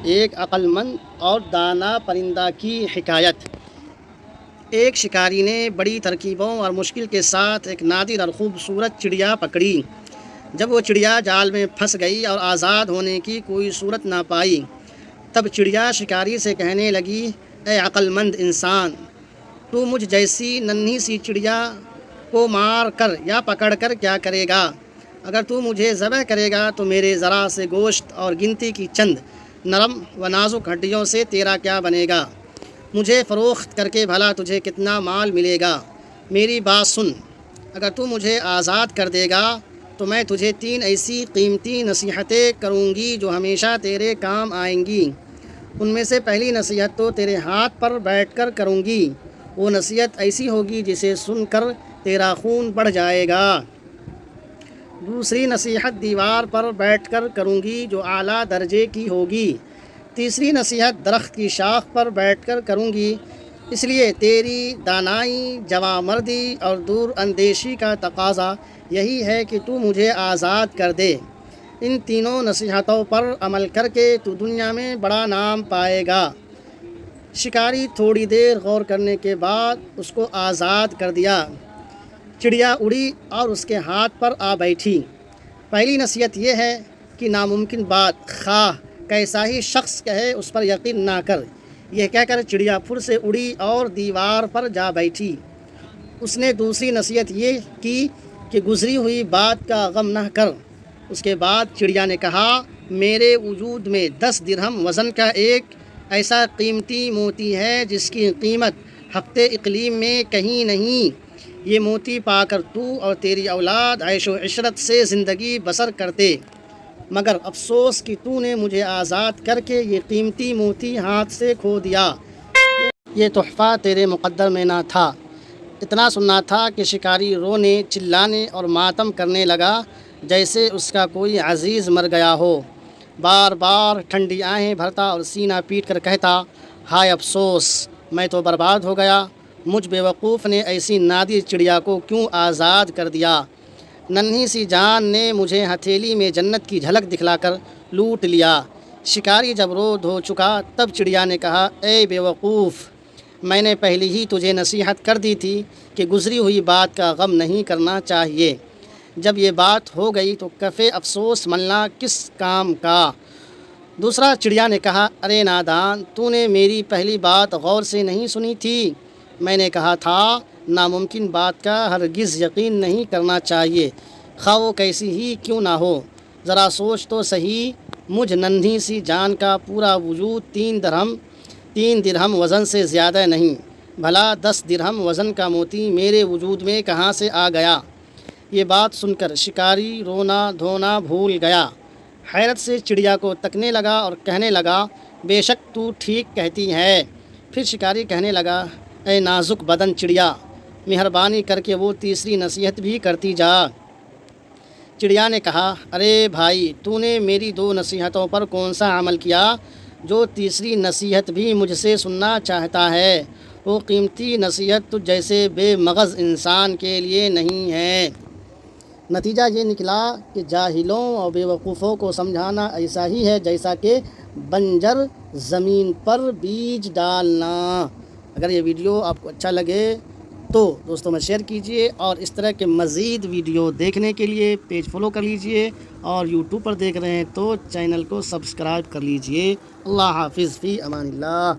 ایک عقل مند اور دانا پرندہ کی حکایت۔ ایک شکاری نے بڑی ترکیبوں اور مشکل کے ساتھ ایک نادر اور خوبصورت چڑیا پکڑی۔ جب وہ چڑیا جال میں پھنس گئی اور آزاد ہونے کی کوئی صورت نہ پائی، تب چڑیا شکاری سے کہنے لگی، اے عقل مند انسان، تو مجھ جیسی ننھی سی چڑیا کو مار کر یا پکڑ کر کیا کرے گا؟ اگر تو مجھے ذبح کرے گا تو میرے ذرا سے گوشت اور گنتی کی چند نرم و نازک ہڈیوں سے تیرا کیا بنے گا؟ مجھے فروخت کر کے بھلا تجھے کتنا مال ملے گا؟ میری بات سن، اگر تو مجھے آزاد کر دے گا تو میں تجھے 3 ایسی قیمتی نصیحتیں کروں گی جو ہمیشہ تیرے کام آئیں گی۔ ان میں سے پہلی نصیحت تو تیرے ہاتھ پر بیٹھ کر کروں گی۔ وہ نصیحت ایسی ہوگی جسے سن کر تیرا خون بڑھ جائے گا۔ دوسری نصیحت دیوار پر بیٹھ کر کروں گی جو اعلیٰ درجے کی ہوگی۔ تیسری نصیحت درخت کی شاخ پر بیٹھ کر کروں گی، اس لیے تیری دانائی، جوانمردی اور دور اندیشی کا تقاضا یہی ہے کہ تو مجھے آزاد کر دے۔ ان تینوں نصیحتوں پر عمل کر کے تو دنیا میں بڑا نام پائے گا۔ شکاری تھوڑی دیر غور کرنے کے بعد اس کو آزاد کر دیا۔ چڑیا اڑی اور اس کے ہاتھ پر آ بیٹھی۔ پہلی نصیحت یہ ہے کہ ناممکن بات خواہ کیسا ہی شخص کہے اس پر یقین نہ کر۔ یہ کہہ کر چڑیا پھر سے اڑی اور دیوار پر جا بیٹھی۔ اس نے دوسری نصیحت یہ کی کہ گزری ہوئی بات کا غم نہ کر۔ اس کے بعد چڑیا نے کہا، میرے وجود میں 10 درہم وزن کا ایک ایسا قیمتی موتی ہے جس کی قیمت ہفتے اقلیم میں کہیں نہیں۔ یہ موتی پا کر تو اور تیری اولاد عیش و عشرت سے زندگی بسر کرتے، مگر افسوس کہ تو نے مجھے آزاد کر کے یہ قیمتی موتی ہاتھ سے کھو دیا۔ یہ تحفہ تیرے مقدر میں نہ تھا۔ اتنا سننا تھا کہ شکاری رونے، چلانے اور ماتم کرنے لگا جیسے اس کا کوئی عزیز مر گیا ہو۔ بار بار ٹھنڈی آہیں بھرتا اور سینہ پیٹ کر کہتا، ہائے افسوس، میں تو برباد ہو گیا۔ مجھ بیوقوف نے ایسی نادر چڑیا کو کیوں آزاد کر دیا؟ ننھی سی جان نے مجھے ہتھیلی میں جنت کی جھلک دکھلا کر لوٹ لیا۔ شکاری جب رو دھو چکا تب چڑیا نے کہا، اے بیوقوف، میں نے پہلے ہی تجھے نصیحت کر دی تھی کہ گزری ہوئی بات کا غم نہیں کرنا چاہیے۔ جب یہ بات ہو گئی تو کفِ افسوس ملنا کس کام کا؟ دوسرا چڑیا نے کہا، ارے نادان، تو نے میری پہلی بات غور سے نہیں سنی تھی؟ میں نے کہا تھا ناممکن بات کا ہرگز یقین نہیں کرنا چاہیے، خواہ وہ کیسی ہی کیوں نہ ہو۔ ذرا سوچ تو صحیح، مجھ ننھی سی جان کا پورا وجود 3 درہم وزن سے زیادہ نہیں، بھلا 10 درہم وزن کا موتی میرے وجود میں کہاں سے آ گیا؟ یہ بات سن کر شکاری رونا دھونا بھول گیا، حیرت سے چڑیا کو تکنے لگا اور کہنے لگا، بے شک تو ٹھیک کہتی ہے۔ پھر شکاری کہنے لگا، اے نازک بدن چڑیا، مہربانی کر کے وہ تیسری نصیحت بھی کرتی جا۔ چڑیا نے کہا، ارے بھائی، تو نے میری 2 نصیحتوں پر کون سا عمل کیا جو تیسری نصیحت بھی مجھ سے سننا چاہتا ہے؟ وہ قیمتی نصیحت تجھ جیسے بے مغز انسان کے لیے نہیں ہے۔ نتیجہ یہ نکلا کہ جاہلوں اور بیوقوفوں کو سمجھانا ایسا ہی ہے جیسا کہ بنجر زمین پر بیج ڈالنا۔ اگر یہ ویڈیو آپ کو اچھا لگے تو دوستوں میں شیئر کیجئے، اور اس طرح کے مزید ویڈیو دیکھنے کے لیے پیج فالو کر لیجئے، اور یوٹیوب پر دیکھ رہے ہیں تو چینل کو سبسکرائب کر لیجئے۔ اللہ حافظ، فی امان اللہ۔